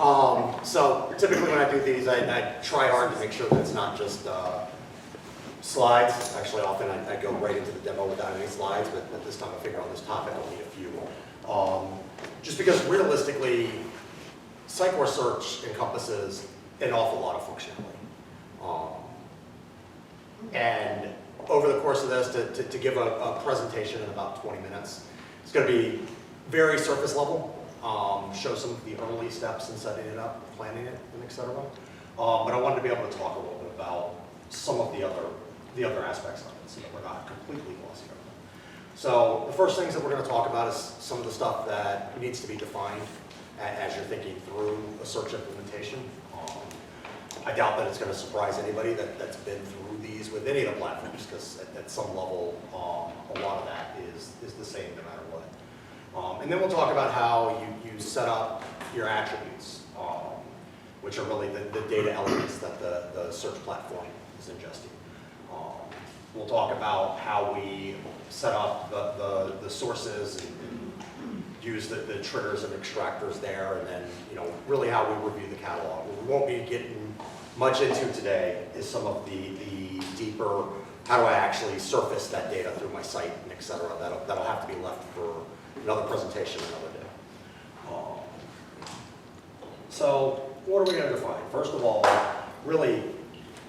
So typically when I do these, I try hard to make sure that it's not just slides. Actually, often I go right into the demo without any slides, but this time I figure on this topic I'll need a few. Just because realistically, Sitecore Search encompasses an awful lot of functionality. And over the course of this, to give a presentation in about 20 minutes, it's going to be very surface level. Show some of the early steps in setting it up, planning it, and etc. But I wanted to be able to talk a little bit about some of the other aspects of it, so that we're not completely glossy over them. So the first things that we're going to talk about is some of the stuff that needs to be defined as you're thinking through a search implementation. I doubt that it's going to surprise anybody that's been through these with any of the platforms, because at some level, a lot of that is the same no matter what. And then we'll talk about how you set up your attributes, which are really the data elements that the search platform is ingesting. We'll talk about how we set up the sources and use the triggers and extractors there, and then really how we review the catalog. We won't be getting much into today is some of the deeper, how do I actually surface that data through my site and et cetera. That'll have to be left for another presentation another day. So what are we going to define? First of all, really,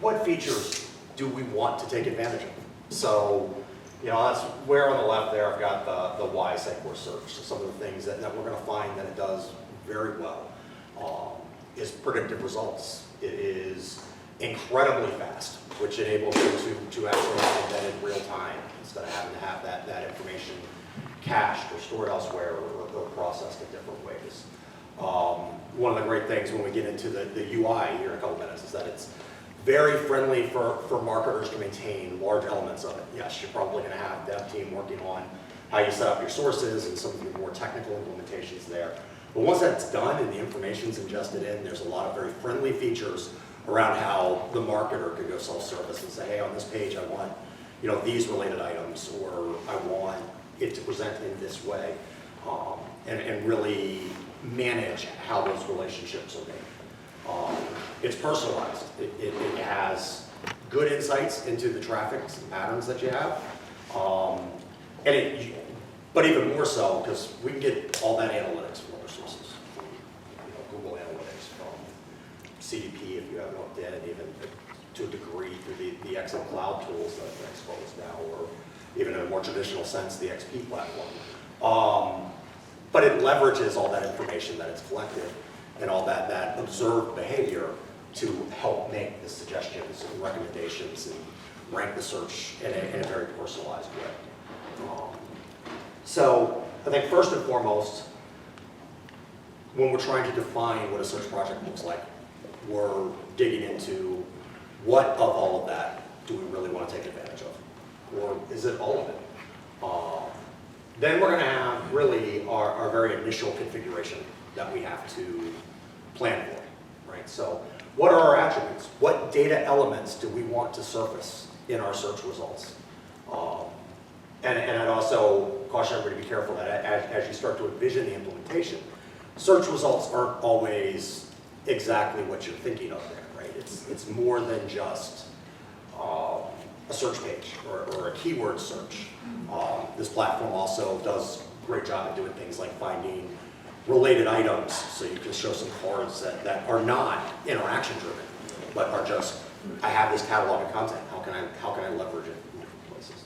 what features do we want to take advantage of? So, that's where on the left there I've got the why Sitecore Search. So some of the things that we're going to find that it does very well is predictive results. It is incredibly fast, which enables you to actually embed in real time instead of having to have that information cached or stored elsewhere or processed in different ways. One of the great things when we get into the UI here in a couple minutes is that it's very friendly for marketers to maintain large elements of it. Yes, you're probably going to have a dev team working on how you set up your sources and some of your more technical implementations there. But once that's done and the information's ingested in, there's a lot of very friendly features around how the marketer can go self-service and say, hey, on this page I want these related items, or I want it to present in this way, and really manage how those relationships are made. It's personalized. It has good insights into the traffic and patterns that you have, but even more so because we can get all that analytics from other sources, from Google Analytics, from CDP if you haven't looked at it, even to a degree through the Excel Cloud tools that are exposed now, or even in a more traditional sense, the XP platform. But it leverages all that information that it's collected and all that observed behavior to help make the suggestions and recommendations and rank the search in a very personalized way. So I think first and foremost, when we're trying to define what a search project looks like, we're digging into what of all of that do we really want to take advantage of? Or is it all of it? Then we're going to have really our very initial configuration that we have to plan for, right? So what are our attributes? What data elements do we want to surface in our search results? And I'd also caution everybody to be careful that as you start to envision the implementation, search results aren't always exactly what you're thinking of there, right? It's more than just a search page or a keyword search. This platform also does a great job at doing things like finding related items, so you can show some cards that are not interaction driven, but are just, I have this catalog of content, how can I leverage it in different places?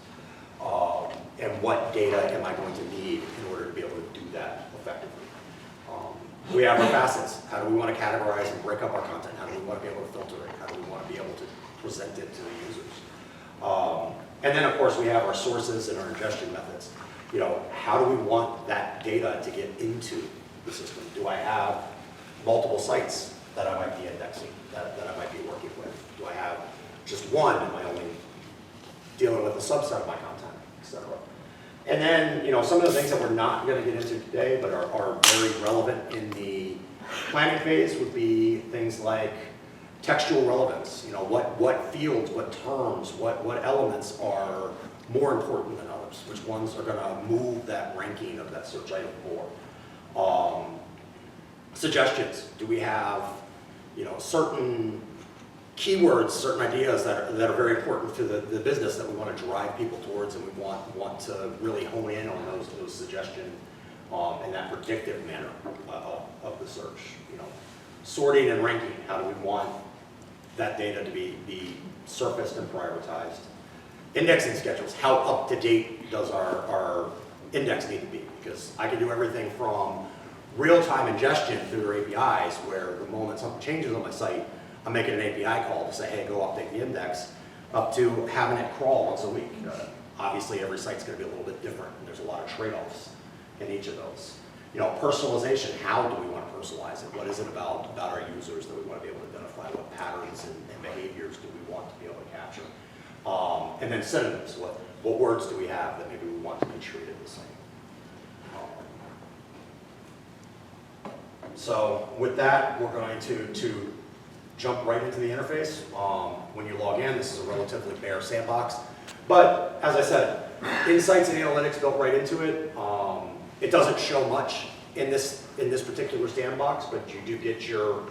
And what data am I going to need in order to be able to do that effectively? We have our facets. How do we want to categorize and break up our content? How do we want to be able to filter it? How do we want to be able to present it to the users? And then, of course, we have our sources and our ingestion methods. How do we want that data to get into the system? Do I have multiple sites that I might be indexing, that I might be working with? Do I have just one? Am I only dealing with a subset of my content, etc.? And then, some of the things that we're not going to get into today, but are very relevant in the planning phase would be things like textual relevance. What fields, what terms, what elements are more important than others? Which ones are going to move that ranking of that search item more? Suggestions. Do we have, certain keywords, certain ideas that are very important to the business that we want to drive people towards, and we want to really hone in on those suggestions and that predictive manner of the search. Sorting and ranking. How do we want that data to be surfaced and prioritized? Indexing schedules. How up to date does our index need to be? Because I can do everything from real-time ingestion through their APIs, where the moment something changes on my site, I'm making an API call to say, hey, go update the index, up to having it crawl once a week. Obviously, every site's going to be a little bit different, and there's a lot of trade-offs in each of those. Personalization, how do we want to personalize it? What is it about our users that we want to be able to identify? What patterns and behaviors do we want to be able to capture? And then synonyms, what words do we have that maybe we want to be treated the same? So with that, we're going to jump right into the interface. When you log in, this is a relatively bare sandbox. But as I said, insights and analytics built right into it. It doesn't show much in this particular sandbox, but you do get your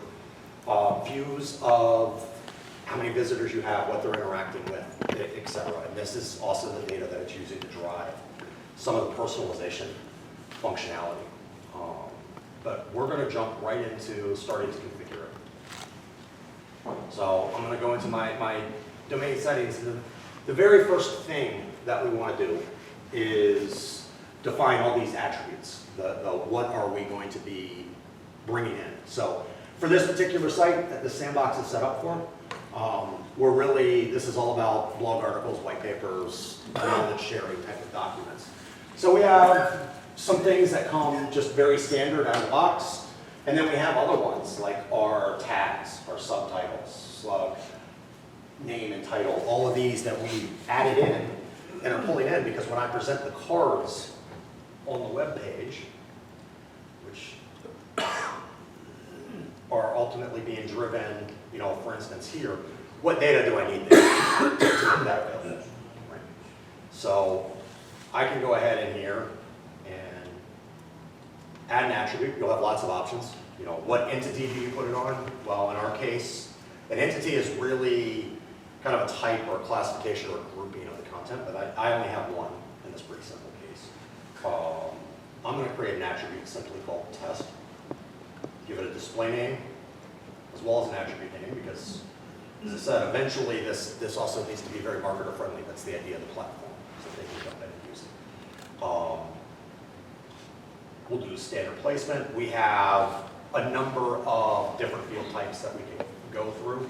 views of how many visitors you have, what they're interacting with, etc. And this is also the data that it's using to drive some of the personalization functionality. But we're going to jump right into starting to configure it. So I'm going to go into my domain settings. The very first thing that we want to do is define all these attributes. What are we going to be bringing in? So for this particular site that the sandbox is set up for, this is all about blog articles, white papers, knowledge sharing type of documents. So we have some things that come just very standard out of the box, and then we have other ones like our tags, our subtitles, SUG, name and title, all of these that we added in and are pulling in because when I present the cards on the web page, which are ultimately being driven, for instance here, what data do I need there to make that available? Right. So I can go ahead in here and add an attribute. You'll have lots of options. What entity do you put it on? Well, in our case, an entity is really kind of a type or a classification or a grouping of the content, but I only have one in this pretty simple case. I'm going to create an attribute simply called test. Give it a display name as well as an attribute name because, as I said, eventually this also needs to be very marketer friendly. That's the idea of the platform, so they can jump in and use it. We'll do standard placement. We have a number of different field types that we can go through.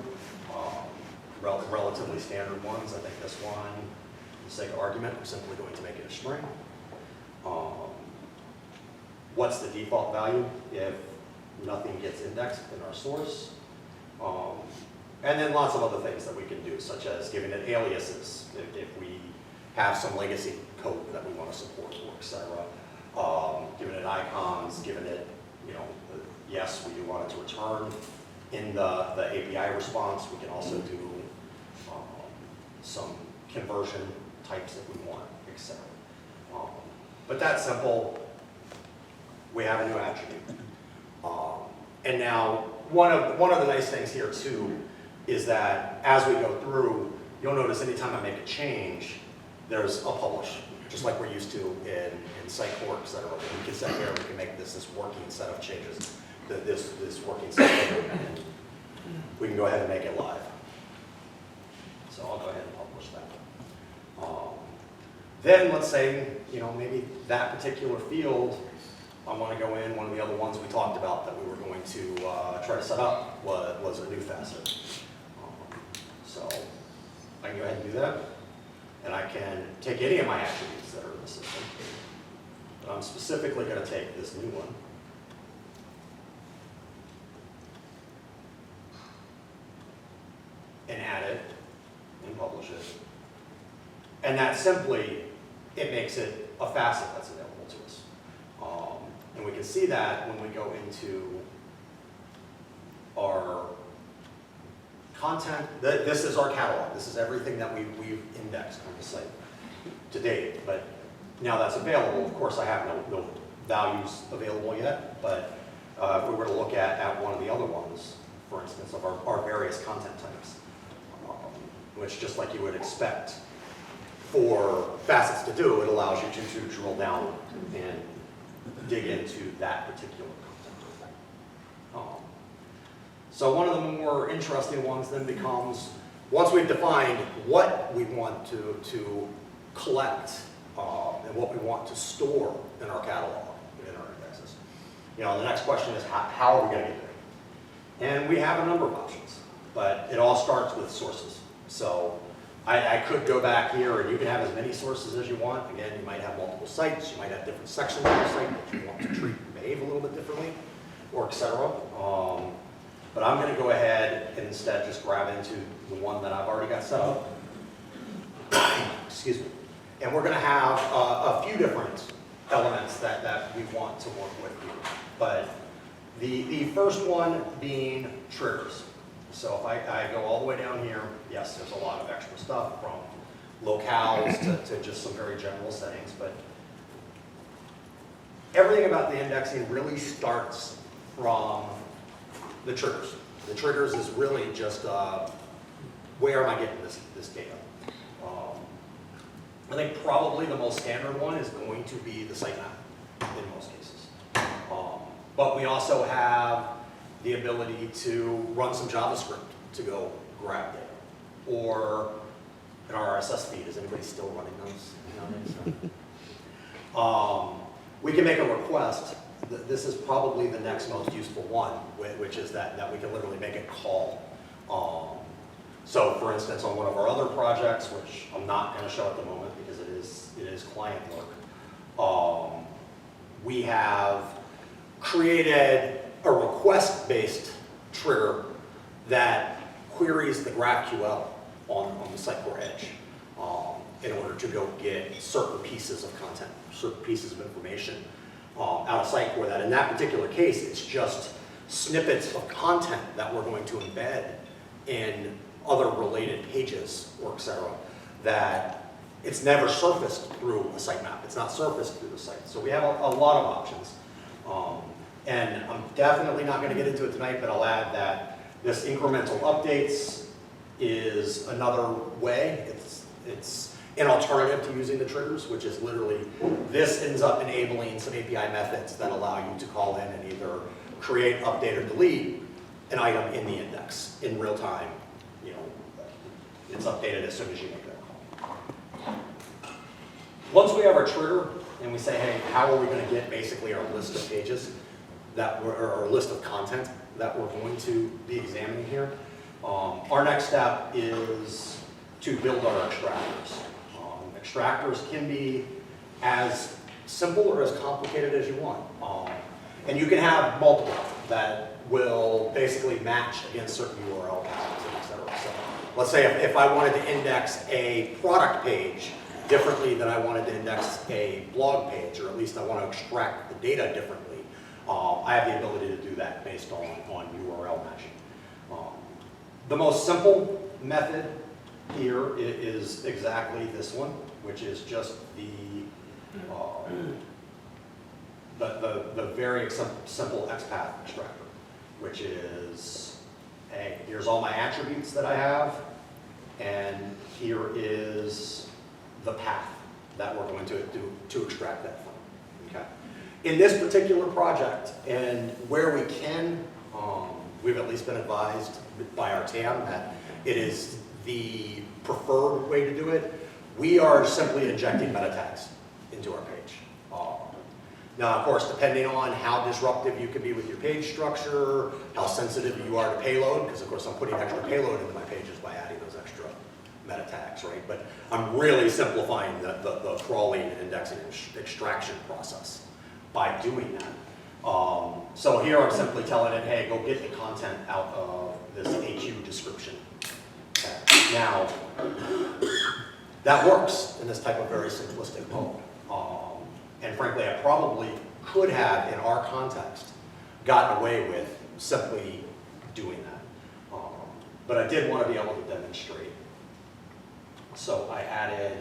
Relatively standard ones. I think this one, for the sake of argument, I'm simply going to make it a string. What's the default value if nothing gets indexed in our source? And then lots of other things that we can do, such as giving it aliases if we have some legacy code that we want to support, or etc. Giving it icons, giving it, yes, we do want it to return in the API response. We can also do some conversion types if we want, etc. But that's simple. We have a new attribute. And now, one of the nice things here too is that as we go through, you'll notice anytime I make a change, there's a publish, just like we're used to in Sitecore, etc. We can set here, we can make this working set of changes, this working set of, and we can go ahead and make it live. So I'll go ahead and publish that. Then let's say, maybe that particular field, I want to go in, one of the other ones we talked about that we were going to try to set up was a new facet. So I can go ahead and do that. And I can take any of my attributes that are in the system. But I'm specifically going to take this new one. And add it and publish it. And that simply, it makes it a facet that's available to us. And we can see that when we go into our content. This is our catalog. This is everything that we've indexed on the site to date. But now that's available. Of course, I have no values available yet, but If we were to look at one of the other ones, for instance, of our various content types, which just like you would expect for facets to do, it allows you to drill down and dig into that particular content. So one of the more interesting ones then becomes, once we've defined what we want to collect and what we want to store in our catalog, in our indexes, the next question is how are we going to get there? And we have a number of options, but it all starts with sources. So I could go back here and you can have as many sources as you want. Again, you might have multiple sites, you might have different sections of the site that you want to treat and behave a little bit differently, or et cetera. But I'm going to go ahead and instead just grab into the one that I've already got set up. Excuse me. And we're going to have a few different elements that we want to work with here. But the first one being triggers. So if I go all the way down here, yes, there's a lot of extra stuff from locales to just some very general settings, but everything about the indexing really starts from the triggers. The triggers is really just where am I getting this data? I think probably the most standard one is going to be the sitemap in most cases. But we also have the ability to run some JavaScript to go grab data, or an RSS feed. Is anybody still running those nowadays? We can make a request. This is probably the next most useful one, which is that we can literally make a call. So for instance, on one of our other projects, which I'm not going to show at the moment because it is client work, we have created a request-based trigger that queries the GraphQL on the Sitecore Edge in order to go get certain pieces of content, certain pieces of information out of Sitecore. That in that particular case, it's just snippets of content that we're going to embed in other related pages, or et cetera, that it's never surfaced through a sitemap. It's not surfaced through the site. So we have a lot of options. And I'm definitely not going to get into it tonight, but I'll add that this incremental updates is another way. It's an alternative to using the triggers, which is literally, this ends up enabling some API methods that allow you to call in and either create, update, or delete an item in the index in real time. It's updated as soon as you make that call. Once we have our trigger and we say, hey, how are we going to get basically our list of pages or our list of content that we're going to be examining here, our next step is to build our extractors. Extractors can be as simple or as complicated as you want. And you can have multiple that will basically match against certain URL paths, et cetera. So let's say if I wanted to index a product page differently than I wanted to index a blog page, or at least I want to extract the data differently, I have the ability to do that based on URL matching. The most simple method here is exactly this one, which is just the very simple XPath extractor, which is, hey, here's all my attributes that I have, and here is the path that we're going to do to extract that from. Okay. In this particular project, and where we can, we've at least been advised by our TAM that it is the preferred way to do it. We are simply injecting meta tags into our page. Now, of course, depending on how disruptive you can be with your page structure, how sensitive you are to payload, because of course I'm putting extra payload into my pages by adding those extra meta tags, right? But I'm really simplifying the crawling and indexing and extraction process by doing that. So here I'm simply telling it, hey, go get the content out of this HU description tag. Now, that works in this type of very simplistic mode. And frankly, I probably could have, in our context, gotten away with simply doing that. But I did want to be able to demonstrate. So I added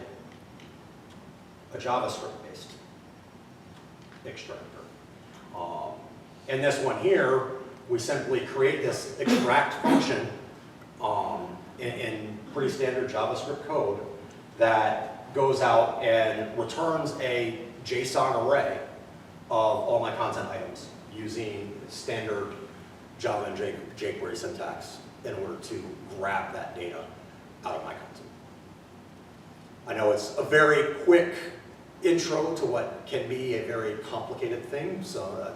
a JavaScript-based extractor. In this one here, we simply create this extract function in pretty standard JavaScript code that goes out and returns a JSON array of all my content items using standard Java and jQuery syntax in order to grab that data out of my content. I know it's a very quick intro to what can be a very complicated thing, so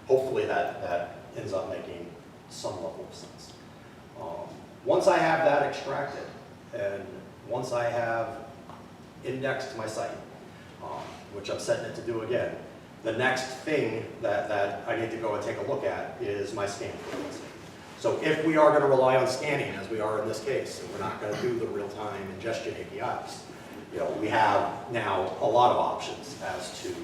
hopefully that ends up making some level of sense. Once I have that extracted, and once I have indexed my site, which I'm setting it to do again, the next thing that I need to go and take a look at is my scan frequency. So if we are going to rely on scanning, as we are in this case, and we're not going to do the real-time ingestion APIs, we have now a lot of options as to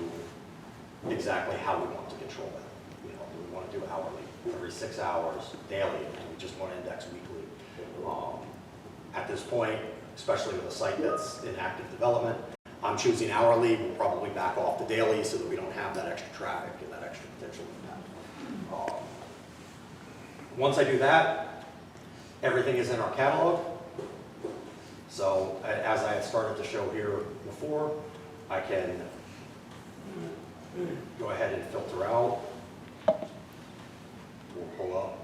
exactly how we want to control that. Do we want to do hourly, every 6 hours, daily, and we just want to index weekly? At this point, especially with a site that's in active development, I'm choosing hourly. We'll probably back off the daily so that we don't have that extra traffic and that extra potential impact. Once I do that, everything is in our catalog. So as I had started to show here before, I can go ahead and filter out. We'll pull up,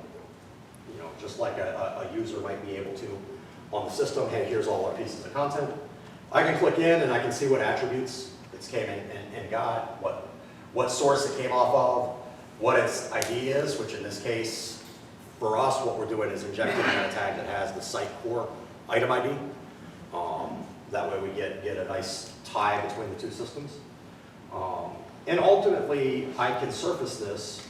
just like a user might be able to on the system. Hey, here's all our pieces of content. I can click in and I can see what attributes it's came in and got, what source it came off of, what its ID is, which in this case, for us, what we're doing is injecting a meta tag that has the Sitecore item ID. That way we get a nice tie between the two systems. And ultimately, I can surface this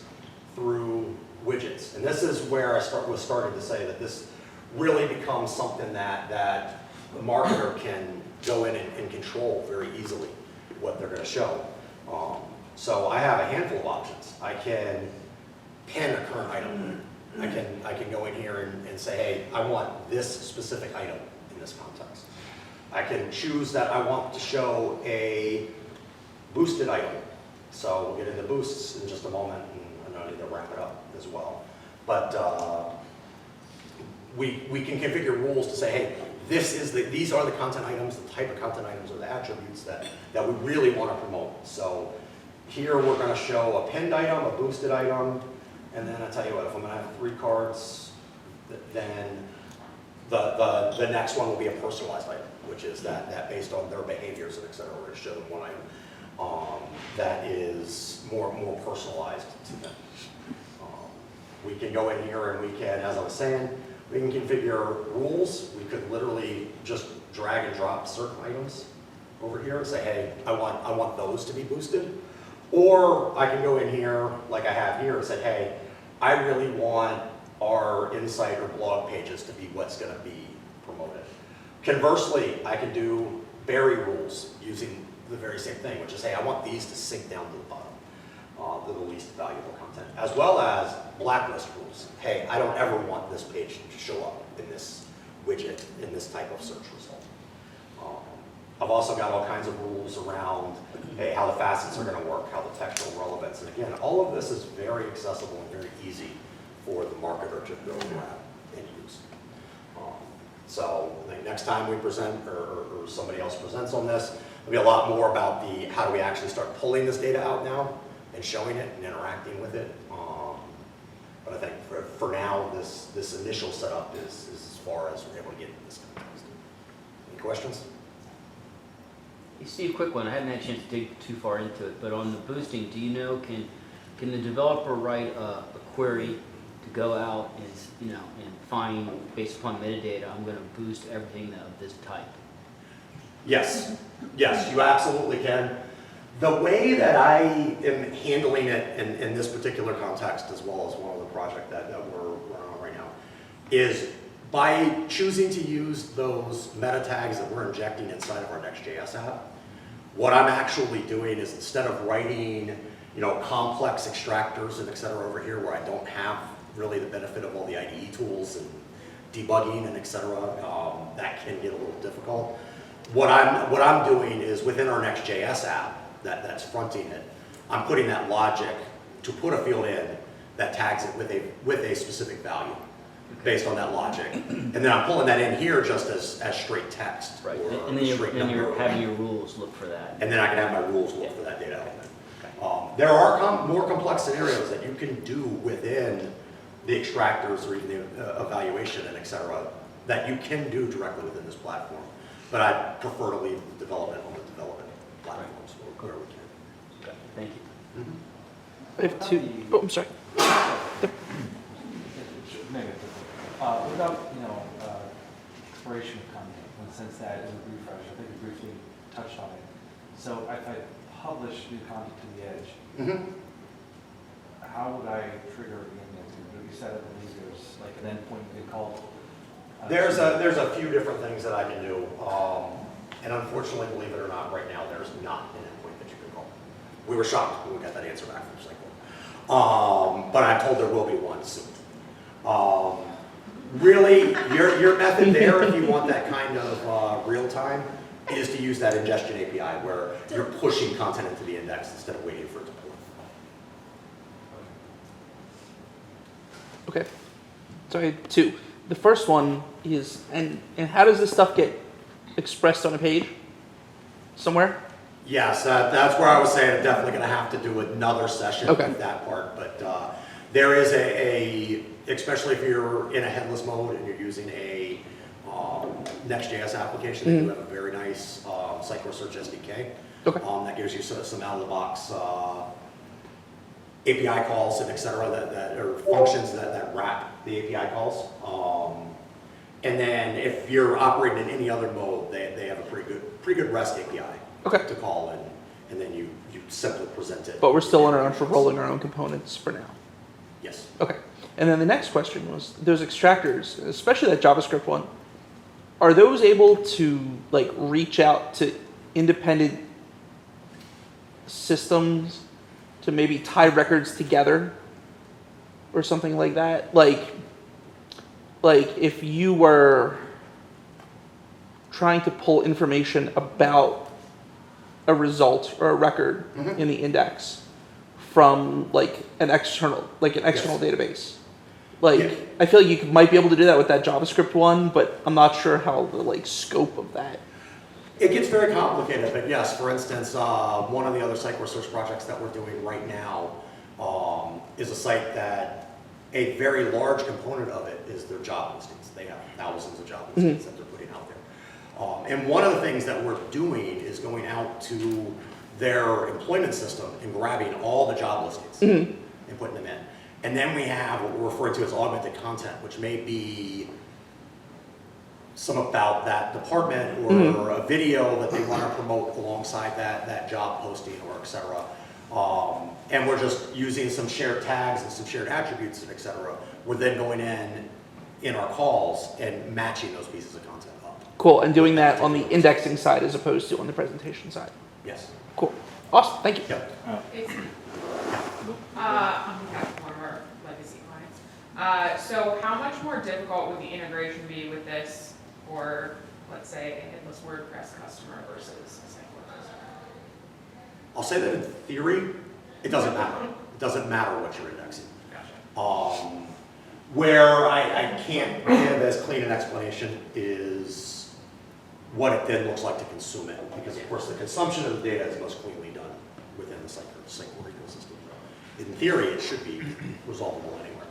through widgets. And this is where I was starting to say that this really becomes something that the marketer can go in and control very easily what they're going to show. So I have a handful of options. I can pin a current item. I can go in here and say, hey, I want this specific item in this context. I can choose that I want to show a boosted item. So we'll get into boosts in just a moment, and I need to wrap it up as well. But we can configure rules to say, hey, these are the content items, the type of content items or the attributes that we really want to promote. So here we're going to show a pinned item, a boosted item, and then I tell you what, if I'm going to have 3 cards, then the next one will be a personalized item, which is that based on their behaviors and et cetera, we're going to show them one item that is more personalized to them. We can go in here and we can, as I was saying, we can configure rules. We could literally just drag and drop certain items over here and say, hey, I want those to be boosted. Or I can go in here, like I have here, and say, hey, I really want our insight or blog pages to be what's going to be promoted. Conversely, I can do bury rules using the very same thing, which is, hey, I want these to sink down to the bottom, to the least valuable content, as well as blacklist rules. Hey, I don't ever want this page to show up in this widget, in this type of search result. I've also got all kinds of rules around, hey, how the facets are going to work, how the textual relevance, and again, all of this is very accessible and very easy for the marketer to go grab and use. So I think next time we present, or somebody else presents on this, there'll be a lot more about how do we actually start pulling this data out now and showing it and interacting with it. But I think for now, this initial setup is as far as we're able to get in this context. Any questions? Hey, Steve, quick one. I hadn't had a chance to dig too far into it, but on the boosting, do you know, can the developer write a query to go out and and find, based upon metadata, I'm going to boost everything of this type? Yes, yes, you absolutely can. The way that I am handling it in this particular context, as well as one other project that we're on right now, is by choosing to use those meta tags that we're injecting inside of our Next.js app. What I'm actually doing is, instead of writing complex extractors and et cetera over here, where I don't have really the benefit of all the IDE tools and debugging and et cetera, that can get a little difficult. What I'm doing is, within our Next.js app that's fronting it, I'm putting that logic to put a field in that tags it with a specific value based on that logic. And then I'm pulling that in here just as straight text. Right, or and then straight number. you're having your rules look for that. And then I can have my rules look for that data element. There are more complex scenarios that you can do within the extractors or even the evaluation and et cetera that you can do directly within this platform. But I prefer to leave the development on the development platforms where we can. Okay, thank you. I have two. Oh, I'm sorry. What about, expiration of content, in the sense that as a refresh, I think we briefly touched on it. So if I publish new content to the edge, how would I trigger the indexing? Would you set up, I think there's like an endpoint they call There's a few different things that I can do. And unfortunately, believe it or not, right now, there's not an endpoint that you can call. We were shocked when we got that answer back from Sitecore. But I'm told there will be one soon. Really, your method there, if you want that kind of real time, is to use that ingestion API where you're pushing content into the index instead of waiting for it to pull. Okay. So I had two. The first one is, and how does this stuff get expressed on a page somewhere? Yes, that's where I was saying I'm definitely going to have to do another session Okay. with that part. But there is especially if you're in a headless mode and you're using a Next.js application, they do have a very nice Sitecore Search SDK. Okay. That gives you some out-of-the-box API calls and et cetera, that are functions that wrap the API calls. And then if you're operating in any other mode, they have a pretty good REST API to call, and then you simply present it. But we're still on our own for rolling our own components for now. Yes. Okay. And then the next question was, those extractors, especially that JavaScript one, are those able to like reach out to independent systems to maybe tie records together or something like that? Like if you were trying to pull information about a result or a record in the index from like an external database. I feel like you might be able to do that with that JavaScript one, but I'm not sure how the scope of that. It gets very complicated, but yes, for instance, one of the other Sitecore Search projects that we're doing right now is a site that a very large component of it is their job listings. They have thousands of job listings that they're putting out there. And one of the things that we're doing is going out to their employment system and grabbing all the job listings and putting them in. And then we have what we're referring to as augmented content, which may be some about that department or a video that they want to promote alongside that job posting or et cetera. And we're just using some shared tags and some shared attributes and et cetera. We're then going in our calls and matching those pieces of content up. Cool, and doing that on the indexing side as opposed to on the presentation side. Yes. Cool. Awesome, thank you. Yep. On behalf of one of our legacy clients. So how much more difficult would the integration be with this for, let's say, a headless WordPress customer versus a Sitecore customer? I'll say that in theory, it doesn't matter. It doesn't matter what you're indexing. Gotcha. Where I can't give as clean an explanation is what it then looks like to consume it. Because of course the consumption of the data is most cleanly done within the Sitecore ecosystem. In theory, it should be resolvable anywhere.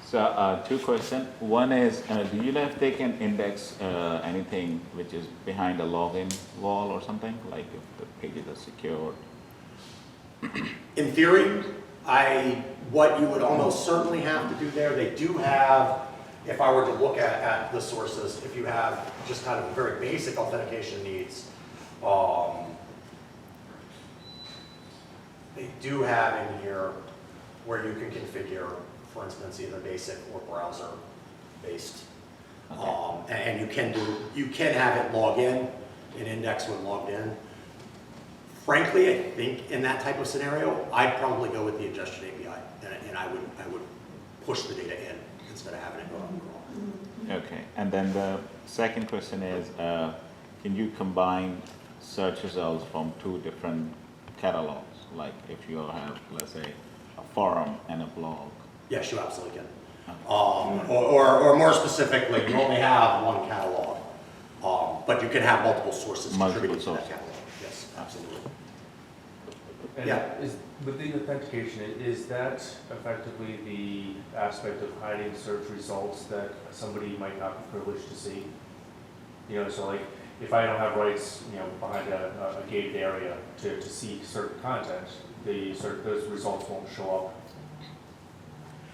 So two questions. One is, do you know if they can index anything which is behind a login wall or something? Like if the pages are secured? In theory, what you would almost certainly have to do there, they do have, if I were to look at the sources, if you have just kind of very basic authentication needs, they do have in here where you can configure, for instance, either basic or browser-based. Okay. And you can have it log in and index when logged in. Frankly, I think in that type of scenario, I'd probably go with the ingestion API, and I would push the data in instead of having it go out and crawl. Okay. And then the second question is, can you combine search results from two different catalogs? Like if you have, let's say, a forum and a blog. Yes, you absolutely can. Or more specifically, you only have one catalog, but you can have multiple sources Multiple contributing to that sources. catalog. Yes, absolutely. And Yeah. with the authentication, is that effectively the aspect of hiding search results that somebody might not be privileged to see? You know, so like, if I don't have rights, you know, behind a gated area to see certain content, those results won't show up.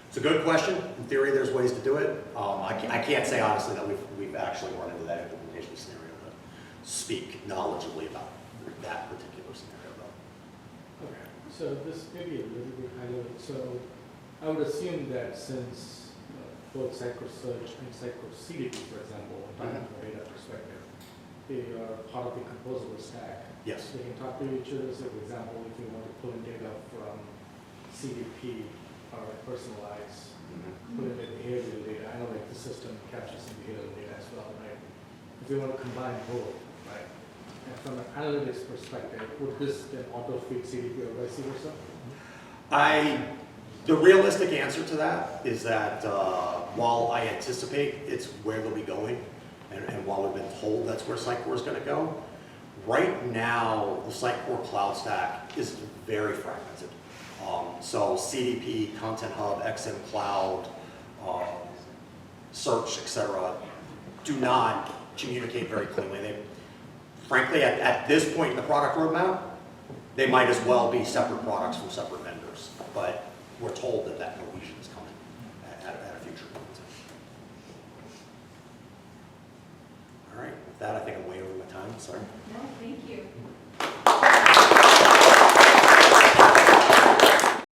It's a good question. In theory, there's ways to do it. I can't say honestly that we've actually run into that implementation scenario to speak knowledgeably about that particular scenario though. Okay, so this may be a little bit high level. So I would assume that since both Sitecore Search and Sitecore CDP, for example, from a data perspective, they are part of the composable stack. Yes. They can talk to each other. So for example, if you want to pull in data from CDP or personalize, put in the behavioral data. I know like the system captures some behavioral data as well, right? If you want to combine both, right? And from an analytics perspective, would this then auto-feed CDP or vice versa? The realistic answer to that is that while I anticipate it's where they'll be going, and while we've been told that's where Sitecore is going to go, right now the Sitecore cloud stack is very fragmented. So CDP, Content Hub, XM Cloud, Search, etc., do not communicate very cleanly. They, frankly, at this point in the product roadmap, they might as well be separate products from separate vendors. But we're told that that cohesion is coming at a future point. All right, with that, I think I'm way over my time. Sorry. No, thank you.